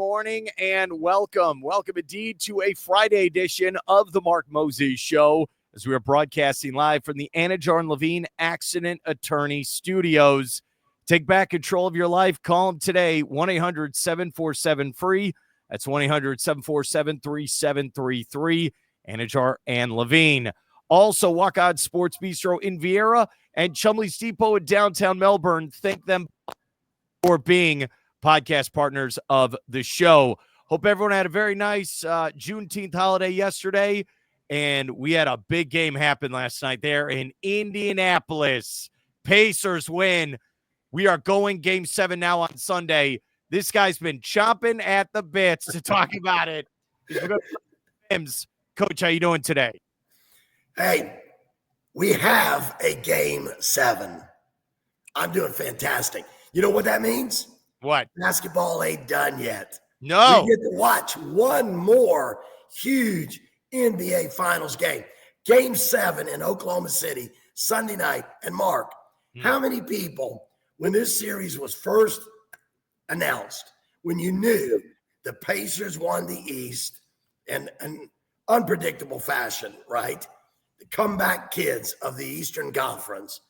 morning and welcome. Welcome indeed to a Friday edition of the Mark Moses Show as we are broadcasting live from the Anidjar and Levine Accident Attorney Studios. Take back control of your life. Call them today, 1-800-747-FREE. That's 1-800-747-3733, Anidjar and Levine. Also, Walk On Sports Bistreaux in Viera and Chumley's Depot in downtown Melbourne. Thank them for being podcast partners of the show. Hope everyone had a very nice Juneteenth holiday yesterday, and we had a big game happen last night there in Indianapolis. Pacers win. We are going Game 7 now on Sunday. This guy's been chomping at the bits to talk about it. Mims. Coach, how you doing today? Hey, we have a Game 7. I'm doing fantastic. You know what that means? What? Basketball ain't done yet. No. We get to watch one more huge NBA Finals game. Game 7 in Oklahoma City, Sunday night. And Mark, how many people, when this series was first announced, when you knew the Pacers won the East in an unpredictable fashion, right? The comeback kids of the Eastern Conference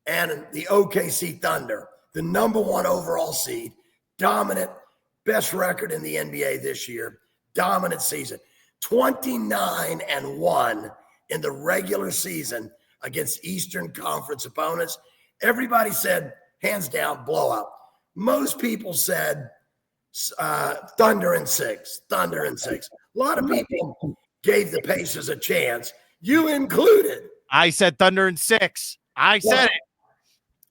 and the OKC Thunder, the number one overall seed, dominant, best record in the NBA this year, dominant season, 29-1 in the regular season against Eastern Conference opponents. Everybody said, hands down, blowout. Most people said Thunder in 6. A lot of people gave the Pacers a chance, you included. I said Thunder in 6. I said it.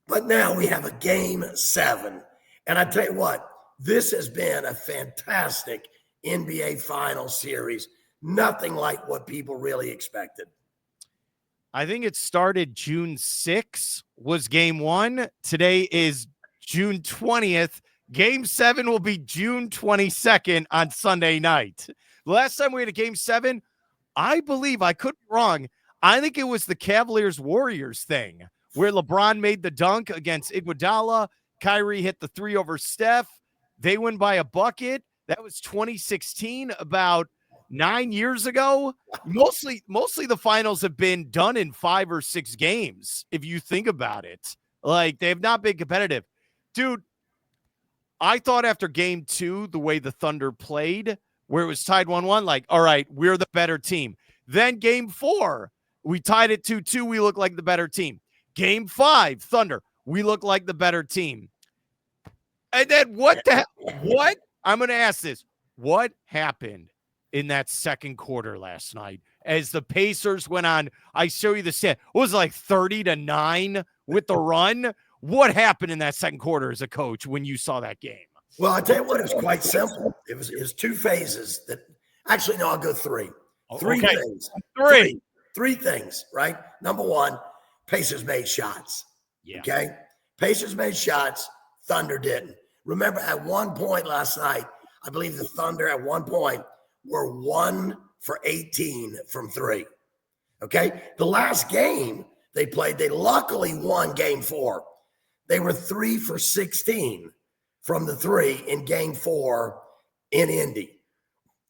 But now we have a Game 7. And I tell you what, this has been a fantastic NBA Finals series. Nothing like what people really expected. I think it started June 6th was Game 1. Today is June 20th. Game 7 will be June 22nd on Sunday night. The last time we had a Game 7, I believe, I could be wrong, I think it was the Cavaliers-Warriors thing where LeBron made the dunk against Iguodala. Kyrie hit the 3 over Steph. They win by a bucket. That was 2016, about 9 years ago. Mostly the finals have been done in 5 or 6 games, if you think about it. Like, they have not been competitive. Dude, I thought after Game 2, the way the Thunder played, where it was tied 1-1, like, all right, we're the better team. Then Game 4, we tied it 2-2. We look like the better team. Game 5, Thunder, we look like the better team. And then what? I'm going to ask this. What happened in that second quarter last night as the Pacers went on? I show you the stat. What was it, like 30-9 with the run? What happened in that second quarter as a coach when you saw that game? Well, I tell you what, it was quite simple. It was 2 phases that actually, no, I'll go 3. Three things. Three things, right? Number 1, Pacers made shots. Yeah. Okay. Pacers made shots. Thunder didn't. Remember, at one point last night, I believe the Thunder at one point were 1 for 18 from 3. Okay. The last game they played, they luckily won Game 4. They were 3 for 16 from the 3 in Game 4 in Indy.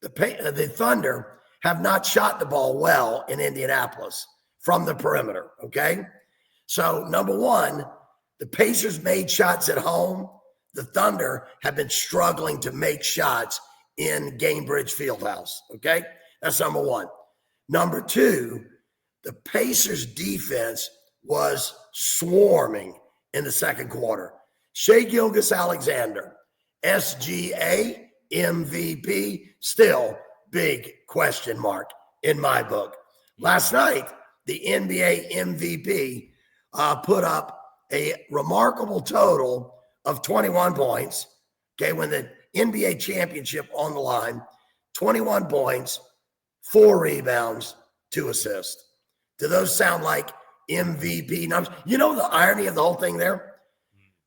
The Thunder have not shot the ball well in Indianapolis from the perimeter, okay? So, number 1, the Pacers made shots at home. The Thunder have been struggling to make shots in Gainbridge Fieldhouse, okay? That's number 1. Number 2, the Pacers defense was swarming in the second quarter. Shai Gilgeous-Alexander, SGA, MVP, still big question mark in my book. Last night, the NBA MVP put up a remarkable total of 21 points. Okay, when the NBA championship on the line, 21 points, 4 rebounds, 2 assists. Do those sound like MVP numbers? You know the irony of the whole thing there?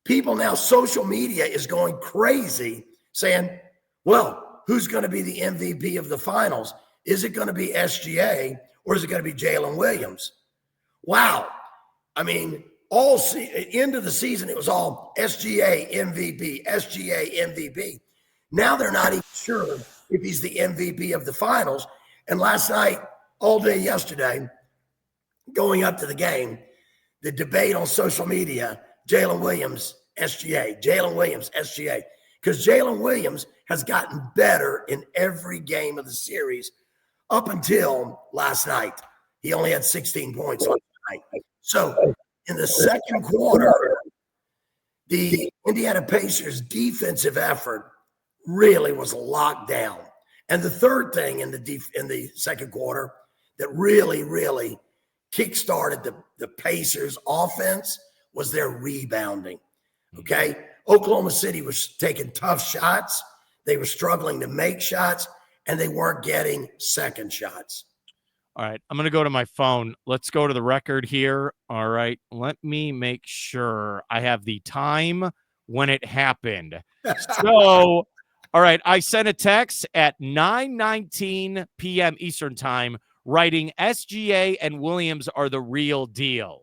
People now, social media is going crazy saying, well, who's going to be the MVP of the finals? Is it going to be SGA or is it going to be Jalen Williams? Wow. I mean, end of the season, it was all SGA MVP, SGA MVP. Now they're not even sure if he's the MVP of the finals. And last night, all day yesterday, going up to the game, the debate on social media, Jalen Williams, SGA, Jalen Williams, SGA, because Jalen Williams has gotten better in every game of the series up until last night. He only had 16 points last night. So in the second quarter, the Indiana Pacers' defensive effort really was locked down. And the third thing in the second quarter that really kickstarted the Pacers' offense was their rebounding. Okay? Oklahoma City was taking tough shots. They were struggling to make shots, and they weren't getting second shots. All right, I'm going to go to my phone. Let's go to the record here. All right, let me make sure I have the time when it happened. So, all right, I sent a text at 9:19 p.m. Eastern time writing SGA and Williams are the real deal.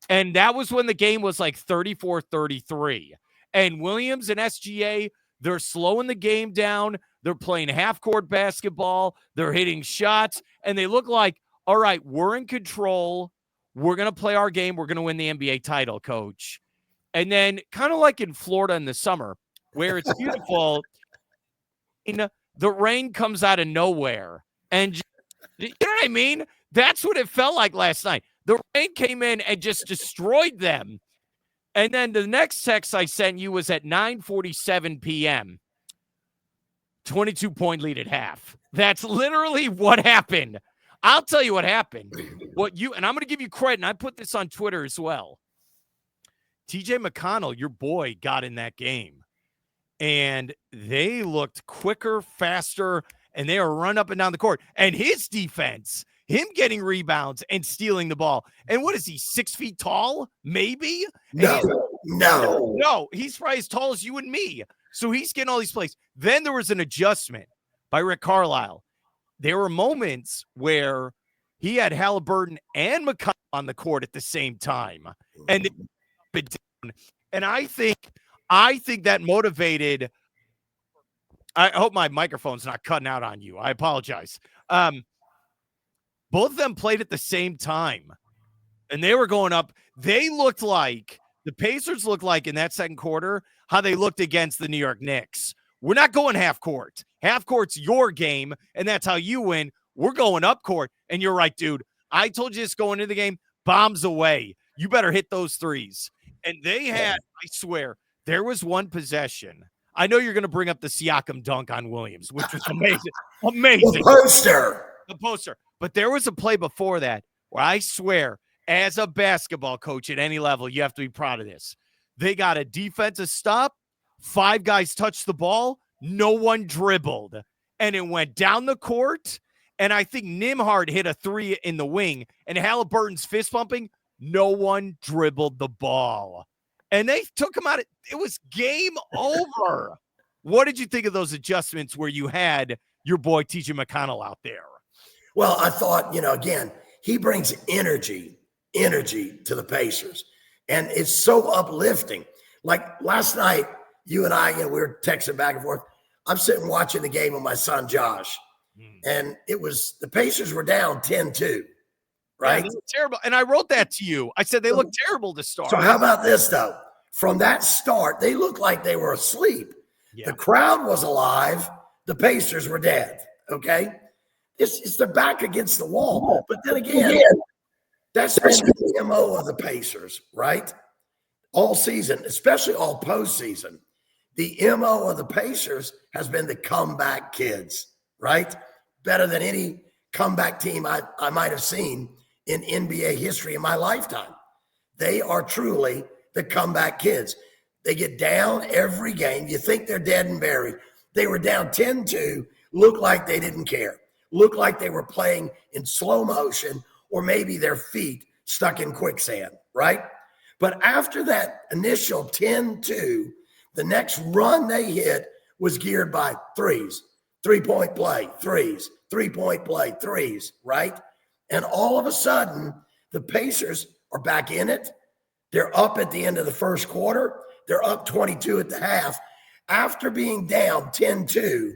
And that was when the game was like 34-33. And Williams and SGA, they're slowing the game down. They're playing half-court basketball. They're hitting shots. And they look like, all right, we're in control. We're going to play our game. We're going to win the NBA title, coach. And then kind of like in Florida in the summer, where it's beautiful, the rain comes out of nowhere. And you know what I mean? That's what it felt like last night. The rain came in and just destroyed them. And then the next text I sent you was at 9:47 p.m. 22-point lead at half. That's literally what happened. I'll tell you what happened. And I'm going to give you credit, and I put this on Twitter as well. TJ McConnell, your boy, got in that game. And they looked quicker, faster, and they were run up and down the court. And his defense, him getting rebounds and stealing the ball. And what is he, 6 feet tall? Maybe? No. He's probably as tall as you and me. So he's getting all these plays. Then there was an adjustment by Rick Carlisle. There were moments where he had Halliburton and McConnell on the court at the same time. And I think that motivated. I hope my microphone's not cutting out on you. I apologize. Both of them played at the same time, and they were going up. The Pacers looked like in that second quarter how they looked against the New York Knicks. We're not going half court. Half court's your game, and that's how you win. We're going up court, and you're right, dude. I told you this going into the game, bombs away. You better hit those threes. And they had, I swear, there was one possession. I know you're going to bring up the Siakam dunk on Williams, which was amazing. Amazing. The poster. But there was a play before that where I swear, as a basketball coach at any level, you have to be proud of this. They got a defensive stop. 5 guys touched the ball. No one dribbled. And it went down the court. And I think Nembhard hit a 3 in the wing. And Halliburton's fist pumping. No one dribbled the ball. And they took him out. It was game over. What did you think of those adjustments where you had your boy TJ McConnell out there? Well, I thought, again, he brings energy to the Pacers. And it's so uplifting. Like last night, you and I, we were texting back and forth. I'm sitting watching the game with my son, Josh. And the Pacers were down 10-2, right? Yeah, terrible. And I wrote that to you. I said they looked terrible to start. So how about this, though? From that start, they looked like they were asleep. Yeah. The crowd was alive. The Pacers were dead, okay? It's their back against the wall. But then again, that's been the MO of the Pacers, right? All season, especially all postseason. The MO of the Pacers has been the comeback kids, right? Better than any comeback team I might have seen in NBA history in my lifetime. They are truly the comeback kids. They get down every game. You think they're dead and buried. They were down 10-2, looked like they didn't care. Looked like they were playing in slow motion or maybe their feet stuck in quicksand, right? But after that initial 10-2, the next run they hit was geared by threes, 3-point play, threes, 3-point play, threes, right? And all of a sudden, the Pacers are back in it. They're up at the end of the first quarter. They're up 22 at the half. after being down 10-2,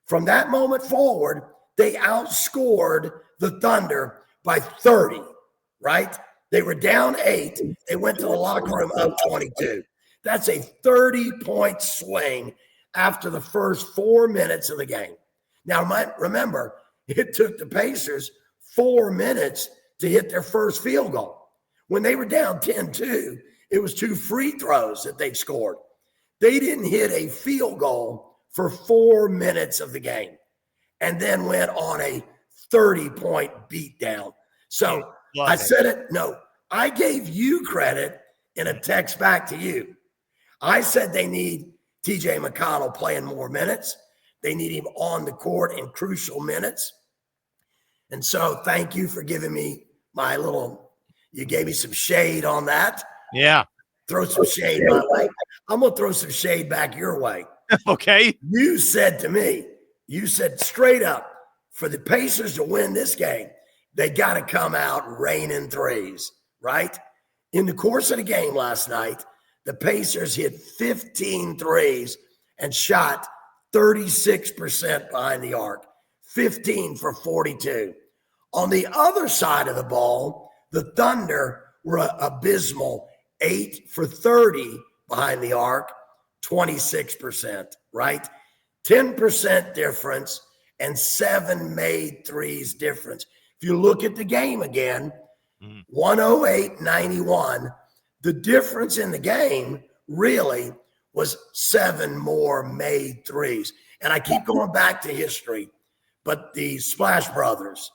from that moment forward, they outscored the Thunder by 30, right? They were down 8. They went to the locker room up 22. That's a 30-point swing after the first 4 minutes of the game. Now, remember, it took the Pacers 4 minutes to hit their first field goal. When they were down 10-2, it was 2 free throws that they scored. They didn't hit a field goal for 4 minutes of the game and then went on a 30-point beatdown. So I said it. No, I gave you credit in a text back to you. I said they need TJ McConnell playing more minutes. They need him on the court in crucial minutes. And so thank you for giving me my you gave me some shade on that. Yeah. Throw some shade my way. I'm going to throw some shade back your way. Okay. You said to me, straight up, for the Pacers to win this game, they got to come out raining threes, right? In the course of the game last night, the Pacers hit 15 threes and shot 36% behind the arc, 15 for 42. On the other side of the ball, the Thunder were abysmal, 8 for 30 behind the arc, 26%, right? 10% difference and 7 made threes difference. If you look at the game again, 108-91, the difference in the game really was 7 more made threes. And I keep going back to history, but the Splash Brothers,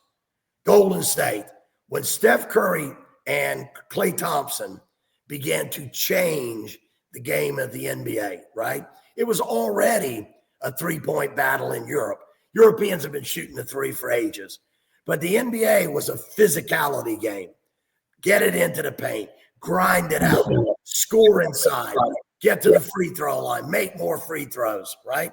Golden State, when Steph Curry and Klay Thompson began to change the game of the NBA, right? It was already a 3-point battle in Europe. Europeans have been shooting the 3 for ages. But the NBA was a physicality game. Get it into the paint, grind it out, score inside, get to the free throw line, make more free throws, right?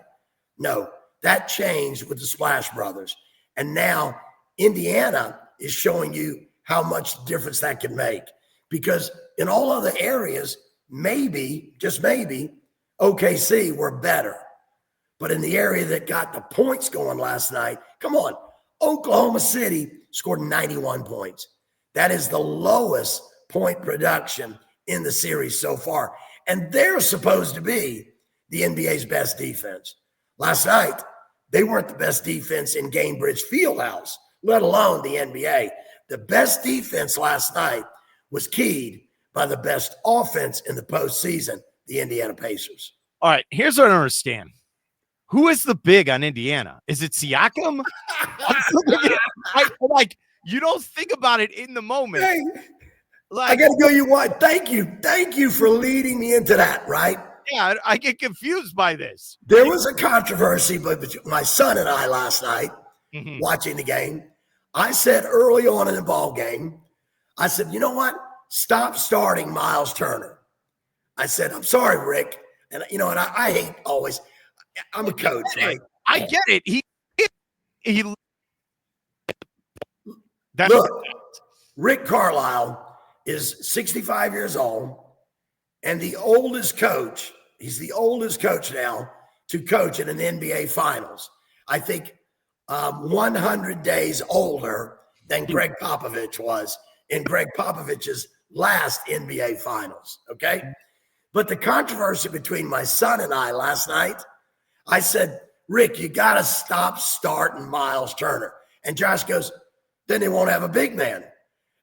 No, that changed with the Splash Brothers. And now Indiana is showing you how much difference that can make. Because in all other areas, maybe, just maybe, OKC were better. But in the area that got the points going last night, come on, Oklahoma City scored 91 points. That is the lowest point production in the series so far. And they're supposed to be the NBA's best defense. Last night, they weren't the best defense in Gainbridge Fieldhouse, let alone the NBA. The best defense last night was keyed by the best offense in the postseason, the Indiana Pacers. All right, here's what I don't understand. Who is the big on Indiana? Is it Siakam? You don't think about it in the moment. Hey, I got to go. You what? Thank you for leading me into that. Right? Yeah, I get confused by this. There was a controversy between my son and I last night watching the game. I said early on in the ball game, I said, you know what? Stop starting Miles Turner. I said, I'm sorry, Rick. And I hate always. I'm a coach, right? I get it. Look, Rick Carlisle is 65 years old and the oldest coach. He's the oldest coach now to coach in an NBA Finals. I think 100 days older than Greg Popovich was in Greg Popovich's last NBA Finals, okay? But the controversy between my son and I last night, I said, Rick, you got to stop starting Miles Turner. And Josh goes, then they won't have a big man.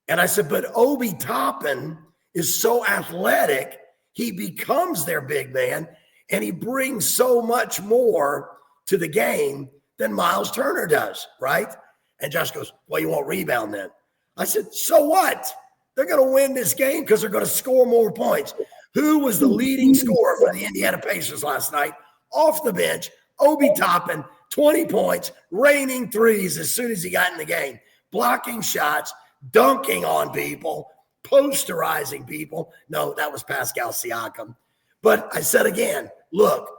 And I said, but Obi Toppin is so athletic, he becomes their big man, and he brings so much more to the game than Miles Turner does, right? And Josh goes, well, you won't rebound then. I said, so what? They're going to win this game because they're going to score more points. Who was the leading scorer for the Indiana Pacers last night? Off the bench, Obi Toppin, 20 points, raining threes as soon as he got in the game, blocking shots, dunking on people, posterizing people. No, that was Pascal Siakam. But I said again, look,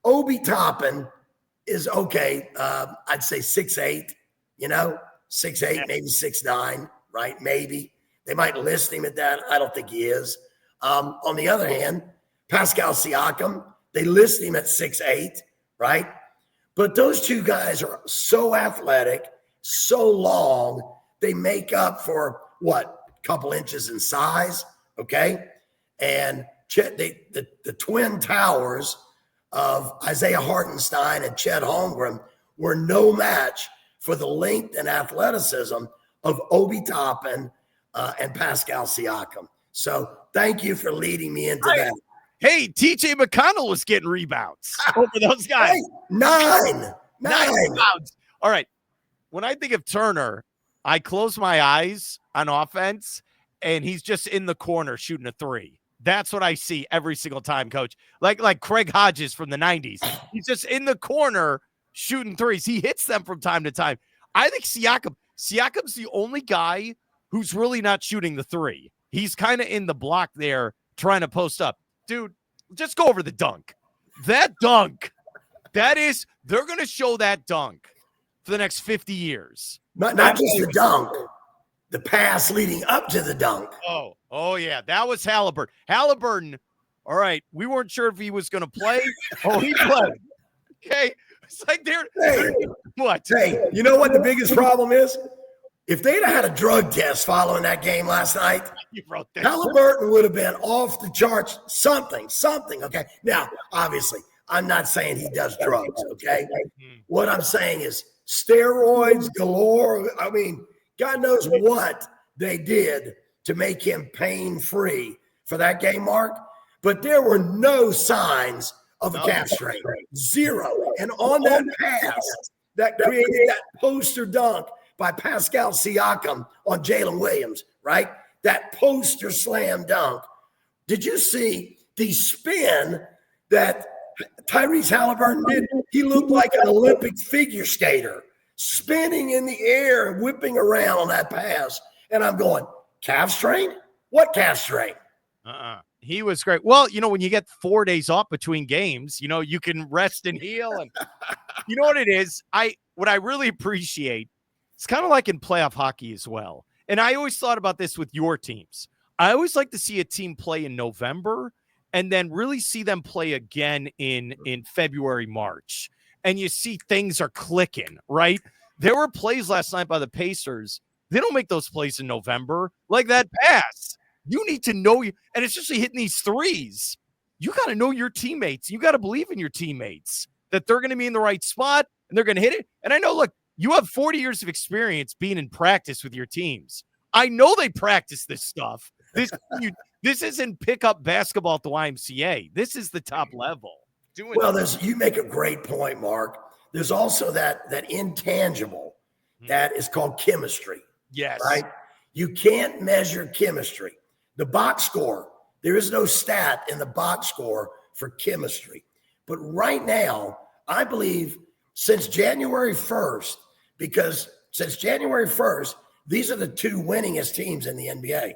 Obi Toppin is okay. I'd say 6'8", 6'8", maybe 6'9", right? Maybe. They might list him at that. I don't think he is. On the other hand, Pascal Siakam, They list him at 6'8", right? But those two guys are so athletic, so long, they make up for what? A couple inches in size, okay? And the twin towers of Isaiah Hartenstein and Chet Holmgren were no match for the length and athleticism of Obi Toppin and Pascal Siakam. So thank you for leading me into that. Hey, TJ McConnell was getting rebounds over those guys. Hey, nine rebounds. All right. When I think of Turner, I close my eyes on offense, and he's just in the corner shooting a three. That's what I see every single time, Coach. Like Craig Hodges from the 90s. He's just in the corner shooting threes. He hits them from time to time. I think Siakam's the only guy who's really not shooting the three. He's kind of in the block there trying to post up. Dude, just go over the dunk. That dunk, they're going to show that dunk for the next 50 years. Not just the dunk, the pass leading up to the dunk. Oh yeah, that was Halliburton. Halliburton, all right, we weren't sure if he was going to play. Oh, he played. Okay, it's like what? Hey, you know what the biggest problem is? If they'd have had a drug test following that game last night, Halliburton would have been off the charts. Something. Okay. Now, obviously, I'm not saying he does drugs. Okay. What I'm saying is steroids galore. I mean, God knows what they did to make him pain-free for that game, Mark. But there were no signs of a calf strain. Zero. And on that pass that created that poster dunk by Pascal Siakam on Jalen Williams, right? That poster slam dunk. Did you see the spin that Tyrese Halliburton did? He looked like an Olympic figure skater, spinning in the air and whipping around on that pass. And I'm going, calf strain? What calf strain? He was great. Well, when you get 4 days off between games, you can rest and heal. And you know what it is? What I really appreciate, it's kind of like in playoff hockey as well. And I always thought about this with your teams. I always like to see a team play in November and then really see them play again in February, March. And you see things are clicking, right? There were plays last night by the Pacers. They don't make those plays in November. Like that pass. You need to know you, and especially hitting these threes. You got to know your teammates. You got to believe in your teammates that they're going to be in the right spot and they're going to hit it. And I know, look, you have 40 years of experience being in practice with your teams. I know they practice this stuff. This isn't pickup basketball at the YMCA. This is the top level. You make a great point, Mark. There's also that intangible that is called chemistry. Yes. Right? You can't measure chemistry. The box score, there is no stat in the box score for chemistry. But right now, I believe since January 1st, because since January 1st, these are the two winningest teams in the NBA.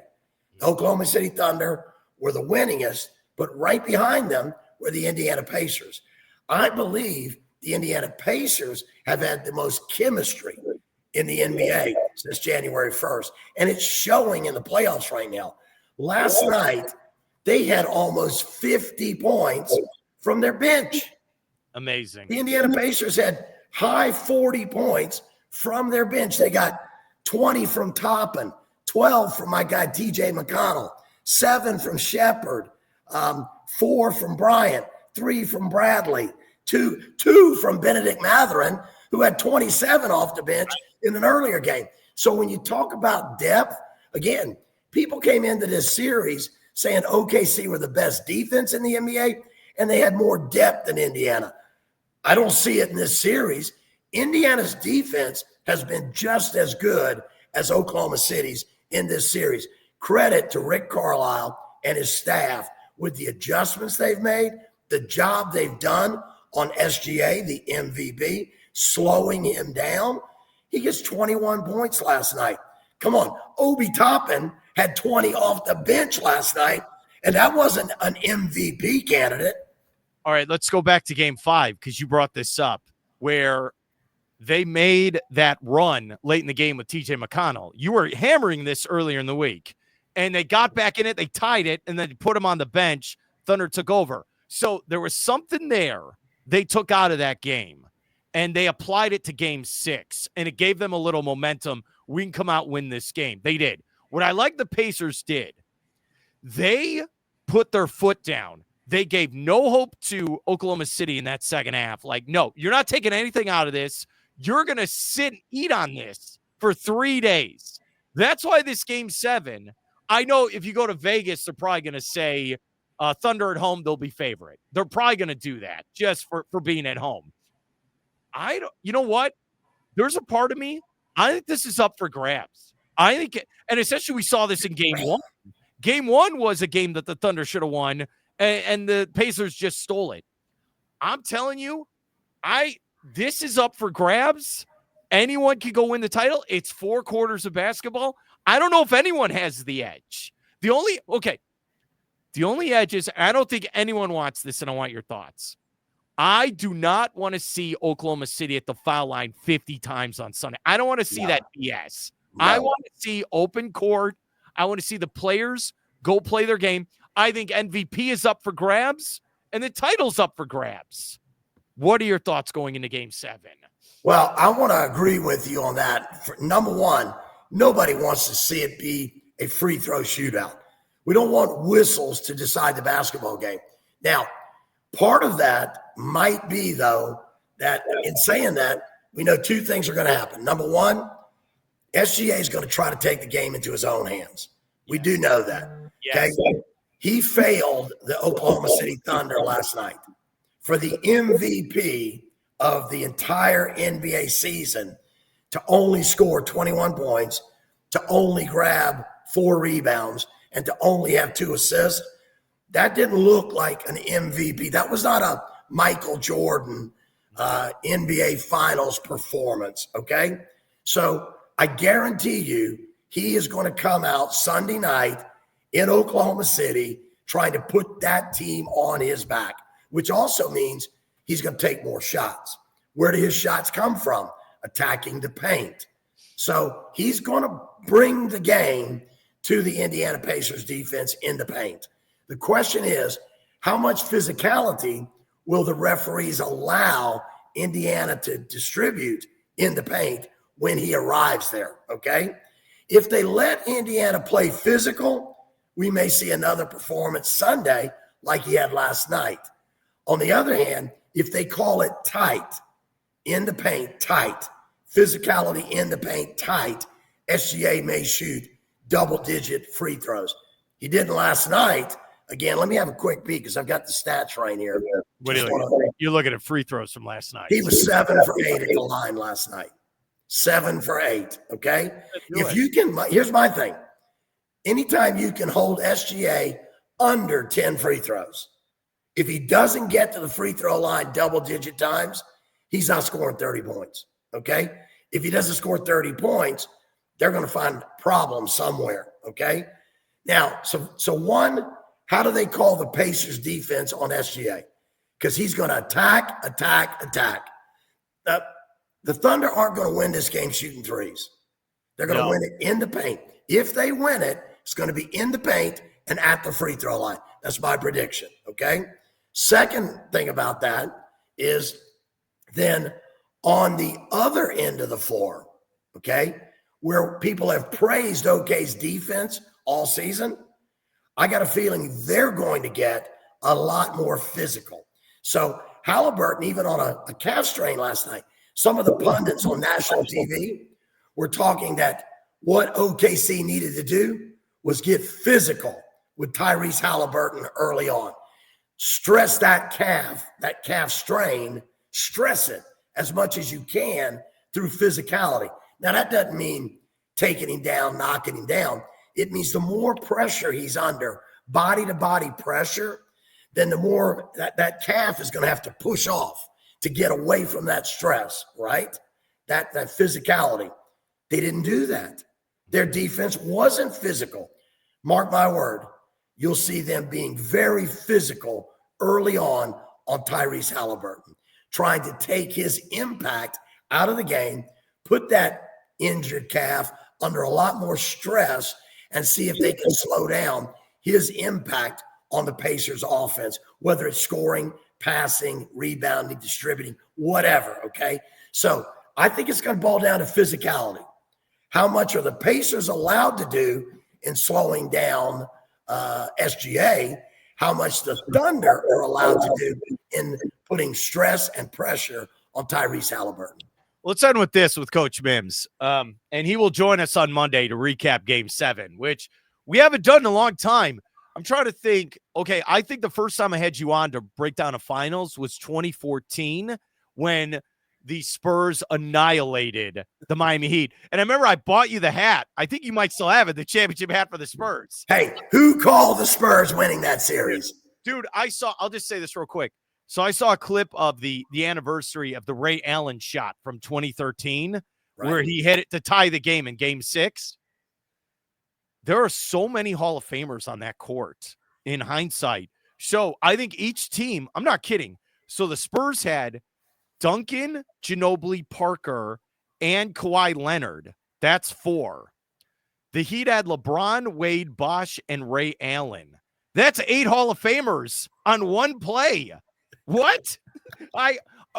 The Oklahoma City Thunder were the winningest, but right behind them were the Indiana Pacers. I believe the Indiana Pacers have had the most chemistry in the NBA since January 1st, and it's showing in the playoffs right now. Last night, they had almost 50 points from their bench. Amazing. The Indiana Pacers had high 40 points from their bench. They got 20 from Toppin, 12 from my guy TJ McConnell, 7 from Shepard, 4 from Bryant, 3 from Bradley, two from Benedict Mathurin, who had 27 off the bench in an earlier game. So when you talk about depth, again, people came into this series saying OKC were the best defense in the NBA, and they had more depth than Indiana. I don't see it in this series. Indiana's defense has been just as good as Oklahoma City's in this series. Credit to Rick Carlisle and his staff with the adjustments they've made, the job they've done on SGA, the MVP, slowing him down. He gets 21 points last night. Come on. Obi Toppin had 20 off the bench last night, and that wasn't an MVP candidate. All right, let's go back to game 5 because you brought this up where they made that run late in the game with TJ McConnell. You were hammering this earlier in the week, and they got back in it. They tied it, and then put him on the bench. Thunder took over. So there was something there they took out of that game, and they applied it to game 6, and it gave them a little momentum. We can come out and win this game. They did. What I like the Pacers did, they put their foot down. They gave no hope to Oklahoma City in that second half. Like, no, you're not taking anything out of this. You're going to sit and eat on this for 3 days. That's why this game 7, I know if you go to Vegas, they're probably going to say Thunder at home, they'll be favorite. They're probably going to do that just for being at home. You know what? There's a part of me, I think this is up for grabs. And essentially we saw this in game 1. Game 1 was a game that the Thunder should have won, and the Pacers just stole it. I'm telling you, this is up for grabs. Anyone can go win the title. It's 4 quarters of basketball. I don't know if anyone has the edge. The only edge is, I don't think anyone wants this, and I want your thoughts. I do not want to see Oklahoma City at the foul line 50 times on Sunday. I don't want to see that BS. No. I want to see open court. I want to see the players go play their game. I think MVP is up for grabs, and the title's up for grabs. What are your thoughts going into game 7? Well, I want to agree with you on that. Number one, nobody wants to see it be a free throw shootout. We don't want whistles to decide the basketball game. Now, part of that might be, though, that in saying that, we know 2 things are going to happen. Number one, SGA is going to try to take the game into his own hands. We do know that. Yes. Okay? He failed the Oklahoma City Thunder last night. For the MVP of the entire NBA season to only score 21 points, to only grab 4 rebounds, and to only have 2 assists, that didn't look like an MVP. That was not a Michael Jordan NBA Finals performance, okay? So I guarantee you he is going to come out Sunday night in Oklahoma City trying to put that team on his back, which also means he's going to take more shots. Where do his shots come from? Attacking the paint. So he's going to bring the game to the Indiana Pacers defense in the paint. The question is, how much physicality will the referees allow Indiana to distribute in the paint when he arrives there, okay? If they let Indiana play physical, we may see another performance Sunday like he had last night. On the other hand, if they call it tight, in the paint, tight, physicality in the paint, tight, SGA may shoot double-digit free throws. He didn't last night. Again, let me have a quick peek because I've got the stats right here. You're looking at free throws from last night. He was 7 for 8 at the line last night. 7 for 8, okay? If you can, here's my thing. Anytime you can hold SGA under 10 free throws, if he doesn't get to the free throw line double-digit times, he's not scoring 30 points, okay? If he doesn't score 30 points, they're going to find problems somewhere, okay? Now, so one, how do they call the Pacers defense on SGA? Because he's going to attack. The Thunder aren't going to win this game shooting threes. They're going to win it in the paint. If they win it, it's going to be in the paint and at the free throw line. That's my prediction, okay? Second thing about that is then on the other end of the floor, okay, where people have praised OK's defense all season, I got a feeling they're going to get a lot more physical. So Halliburton, even on a calf strain last night, some of the pundits on national TV were talking that what OKC needed to do was get physical with Tyrese Halliburton early on. Stress that calf strain, stress it as much as you can through physicality. Now, that doesn't mean taking him down, knocking him down. It means the more pressure he's under, body-to-body pressure, then the more that calf is going to have to push off to get away from that stress, right? That physicality. They didn't do that. Their defense wasn't physical. Mark my word, you'll see them being very physical early on Tyrese Halliburton, trying to take his impact out of the game, put that injured calf under a lot more stress, and see if they can slow down his impact on the Pacers offense, whether it's scoring, passing, rebounding, distributing, whatever, okay? So I think it's going to boil down to physicality. How much are the Pacers allowed to do in slowing down SGA? How much the Thunder are allowed to do in putting stress and pressure on Tyrese Halliburton? Let's end with this with Coach Mims. And he will join us on Monday to recap Game 7, which we haven't done in a long time. I'm trying to think, okay, I think the first time I had you on to break down a finals was 2014 when the Spurs annihilated the Miami Heat. And I remember I bought you the hat. I think you might still have it, the championship hat for the Spurs. Hey, who called the Spurs winning that series? Dude, I'll just say this real quick. So I saw a clip of the anniversary of the Ray Allen shot from 2013, where he hit it to tie the game in Game 6. There are so many Hall of Famers on that court in hindsight. So I think each team, I'm not kidding. So the Spurs had Duncan, Ginobili, Parker, and Kawhi Leonard. That's 4. The Heat had LeBron, Wade, Bosh, and Ray Allen. That's 8 Hall of Famers on one play. What?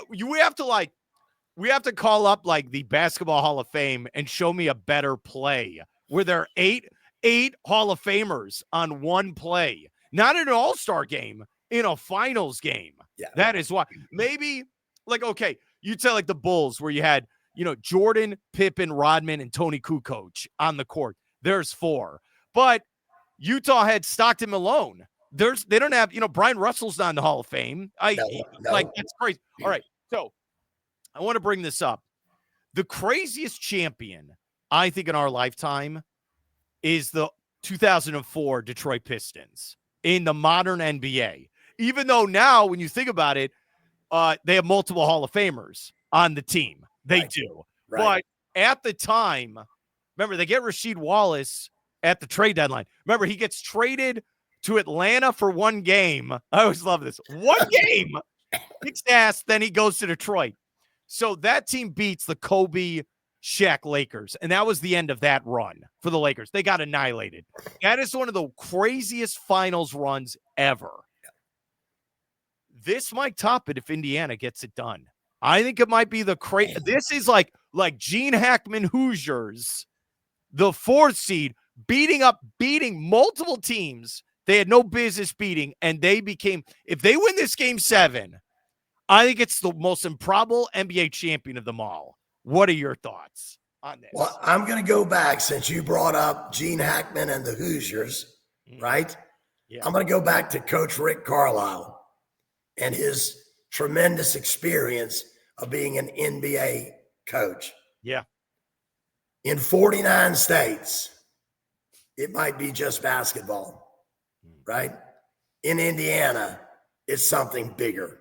We have to call up like the Basketball Hall of Fame and show me a better play where there are eight Hall of Famers on one play, not in an all-star game, in a finals game. Yeah. That is why. Maybe like, okay, you'd say like the Bulls where you had, Jordan, Pippen, Rodman, and Tony Kukoc on the court. There's 4. But Utah had Stockton Malone. They don't have, Brian Russell's not in the Hall of Fame. No. Like, that's crazy. All right. So I want to bring this up. The craziest champion, I think, in our lifetime is the 2004 Detroit Pistons in the modern NBA. Even though now, when you think about it, they have multiple Hall of Famers on the team. They do. Right. But at the time, remember, they get Rasheed Wallace at the trade deadline. Remember, he gets traded to Atlanta for one game. I always love this. One game. Kicks ass, then he goes to Detroit. So that team beats the Kobe Shaq Lakers, and that was the end of that run for the Lakers. They got annihilated. That is one of the craziest finals runs ever. This might top it if Indiana gets it done. I think it might be the crazy. This is like Gene Hackman Hoosiers, the 4th seed, beating multiple teams they had no business beating, and they became, if they win this Game 7, I think it's the most improbable NBA champion of them all. What are your thoughts on this? Well, I'm going to go back since you brought up Gene Hackman and the Hoosiers, right? Yeah. I'm going to go back to Coach Rick Carlisle and his tremendous experience of being an NBA coach. Yeah. In 49 states, it might be just basketball, right? In Indiana, it's something bigger,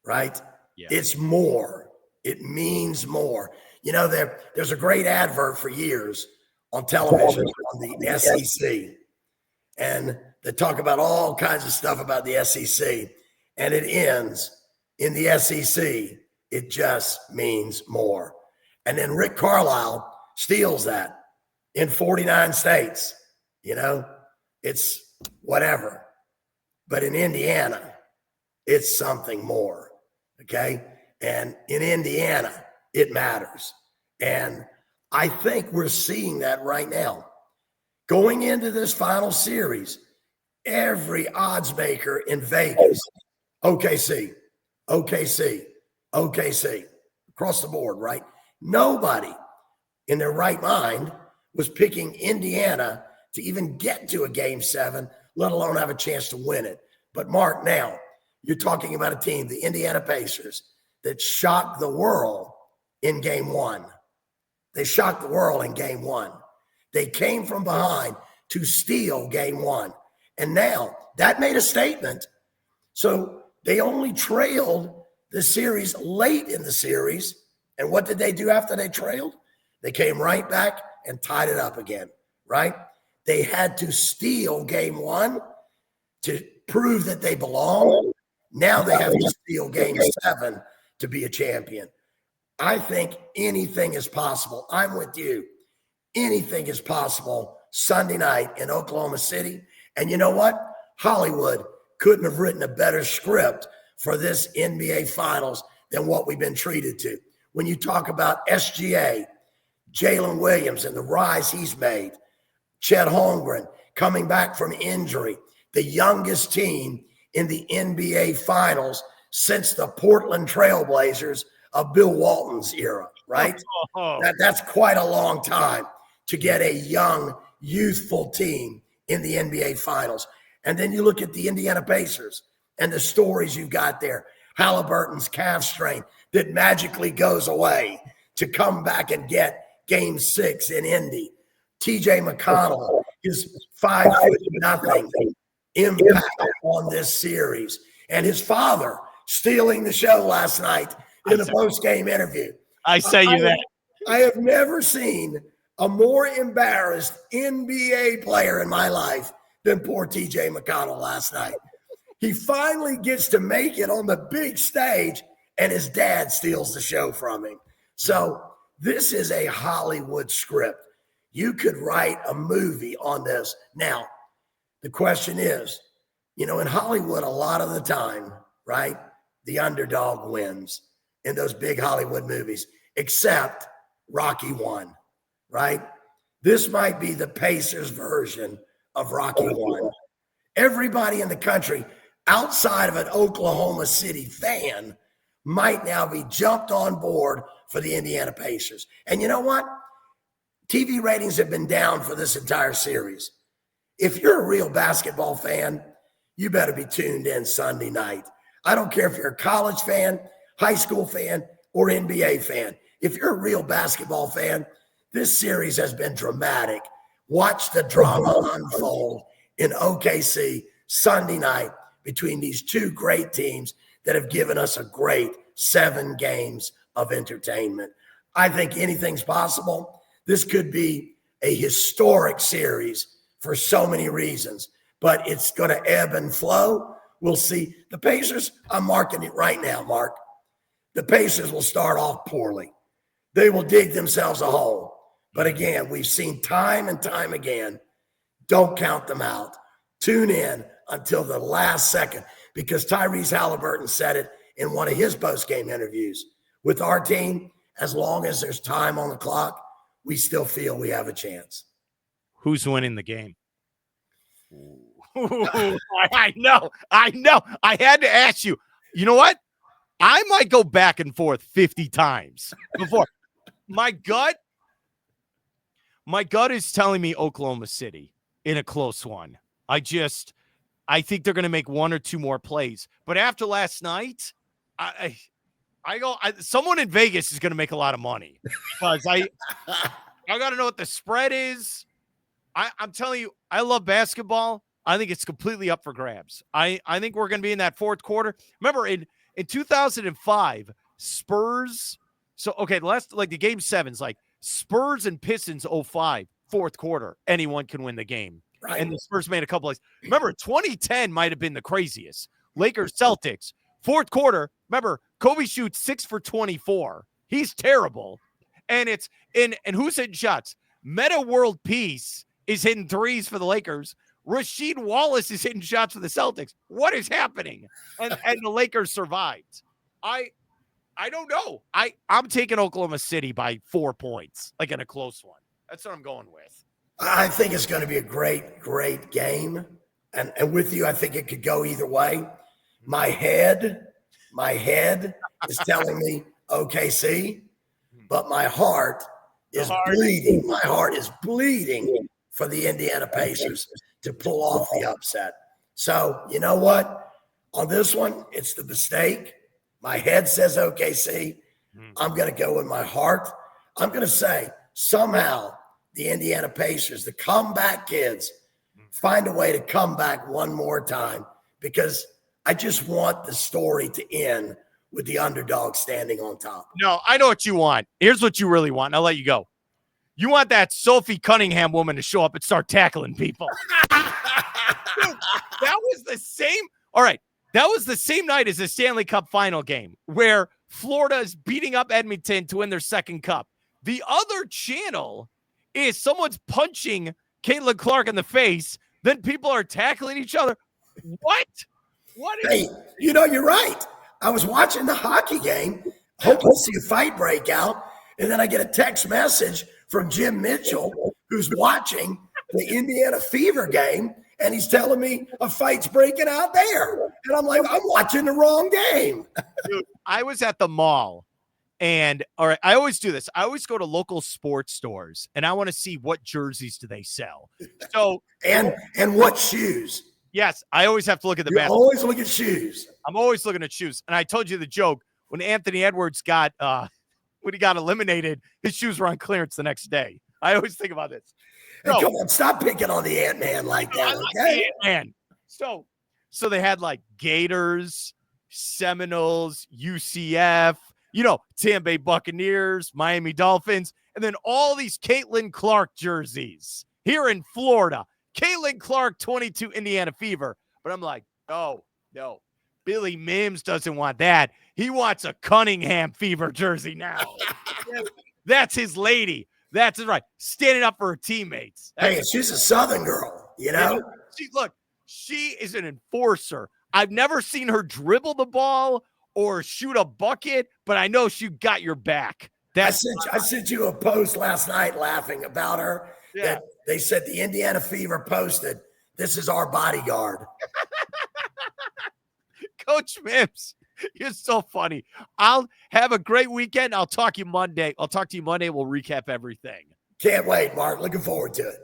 right? Yeah. It's more. It means more. There's a great advert for years on television on the SEC, and they talk about all kinds of stuff about the SEC, and it ends in the SEC. It just means more. And then Rick Carlisle steals that in 49 states. It's whatever. But in Indiana, it's something more. Okay? And in Indiana, it matters. And I think we're seeing that right now. Going into this final series, every odds maker in Vegas, OKC, across the board, right? Nobody in their right mind was picking Indiana to even get to a Game 7, let alone have a chance to win it. But Mark, now you're talking about a team, the Indiana Pacers, that shocked the world in Game 1. They shocked the world in Game 1. They came from behind to steal Game 1. And now that made a statement. So they only trailed the series late in the series. And what did they do after they trailed? They came right back and tied it up again, right? They had to steal Game 1 to prove that they belong. Now they have to steal Game 7 to be a champion. I think anything is possible. I'm with you. Anything is possible Sunday night in Oklahoma City. And you know what? Hollywood couldn't have written a better script for this NBA Finals than what we've been treated to. When you talk about SGA, Jalen Williams and the rise he's made, Chet Holmgren coming back from injury, the youngest team in the NBA Finals since the Portland Trailblazers of Bill Walton's era, right? That's quite a long time to get a young, youthful team in the NBA Finals. And then you look at the Indiana Pacers and the stories you've got there. Halliburton's calf strain that magically goes away to come back and get Game 6 in Indy. TJ McConnell, his 5'0" impact on this series. And his father stealing the show last night in a post-game interview. I say you that. I have never seen a more embarrassed NBA player in my life than poor TJ McConnell last night. He finally gets to make it on the big stage, and his dad steals the show from him. So this is a Hollywood script. You could write a movie on this. Now, the question is, in Hollywood, a lot of the time, right, the underdog wins in those big Hollywood movies, except Rocky 1, right? This might be the Pacers version of Rocky 1. Everybody in the country outside of an Oklahoma City fan might now be jumped on board for the Indiana Pacers. And you know what? TV ratings have been down for this entire series. If you're a real basketball fan, you better be tuned in Sunday night. I don't care if you're a college fan, high school fan, or NBA fan. If you're a real basketball fan, this series has been dramatic. Watch the drama unfold in OKC Sunday night between these two great teams that have given us a great 7 games of entertainment. I think anything's possible. This could be a historic series for so many reasons, but it's going to ebb and flow. We'll see. The Pacers, I'm marking it right now, Mark. The Pacers will start off poorly. They will dig themselves a hole. But again, we've seen time and time again, don't count them out. Tune in until the last second, because Tyrese Halliburton said it in one of his post-game interviews. With our team, as long as there's time on the clock, we still feel we have a chance. Who's winning the game? I know. I had to ask you. You know what? I might go back and forth 50 times before. My gut is telling me Oklahoma City in a close one. I think they're going to make 1 or 2 more plays. But after last night, someone in Vegas is going to make a lot of money because I got to know what the spread is. I'm telling you, I love basketball. I think it's completely up for grabs. I think we're going to be in that fourth quarter. Remember in 2005, Spurs. So, okay, the game 7's like Spurs and Pistons 05, fourth quarter. Anyone can win the game. Right. And the Spurs made a couple of. Remember, 2010 might have been the craziest. Lakers, Celtics, fourth quarter. Remember, Kobe shoots 6 for 24. He's terrible. And who's hitting shots? Meta World Peace is hitting threes for the Lakers. Rasheed Wallace is hitting shots for the Celtics. What is happening? And the Lakers survived. I don't know. I'm taking Oklahoma City by 4 points, like in a close one. That's what I'm going with. I think it's going to be a great, great game. And with you, I think it could go either way. My head is telling me OKC, but my heart is bleeding. My heart is bleeding for the Indiana Pacers to pull off the upset. So, you know what? On this one, it's the mistake. My head says OKC. I'm going to go with my heart. I'm going to say somehow the Indiana Pacers, the comeback kids, find a way to come back one more time, because I just want the story to end with the underdog standing on top. No, I know what you want. Here's what you really want. I'll let you go. You want that Sophie Cunningham woman to show up and start tackling people. Dude, that was the same. All right. That was the same night as the Stanley Cup final game where Florida is beating up Edmonton to win their second cup. The other channel is someone's punching Caitlin Clark in the face. Then people are tackling each other. What? What is Hey, you know, you're right. I was watching the hockey game, hoping to see a fight break out, and then I get a text message from Jim Mitchell, who's watching the Indiana Fever game, and he's telling me a fight's breaking out there. And I'm like, I'm watching the wrong game. Dude, I was at the mall, and all right, I always do this. I always go to local sports stores, and I want to see what jerseys do they sell. So and what shoes? Yes, I always have to look at the basketball. Always look at shoes. I'm always looking at shoes. And I told you the joke when Anthony Edwards got when he got eliminated, his shoes were on clearance the next day. I always think about this. Hey, come on, stop picking on the Ant-Man like that. Okay? Ant-Man. So they had like Gators, Seminoles, UCF, Tampa Bay Buccaneers, Miami Dolphins, and then all these Caitlin Clark jerseys here in Florida. Caitlin Clark, 22 Indiana Fever. But I'm like, no. Billy Mims doesn't want that. He wants a Cunningham Fever jersey now. That's his lady. That's his right. Standing up for her teammates. Hey, she's a Southern girl, you know? She is an enforcer. I've never seen her dribble the ball or shoot a bucket, but I know she got your back. I sent you a post last night laughing about her. Yeah. That they said the Indiana Fever posted, "This is our bodyguard." Coach Mims, you're so funny. I'll have a great weekend. I'll talk to you Monday. We'll recap everything. Can't wait, Mark. Looking forward to it.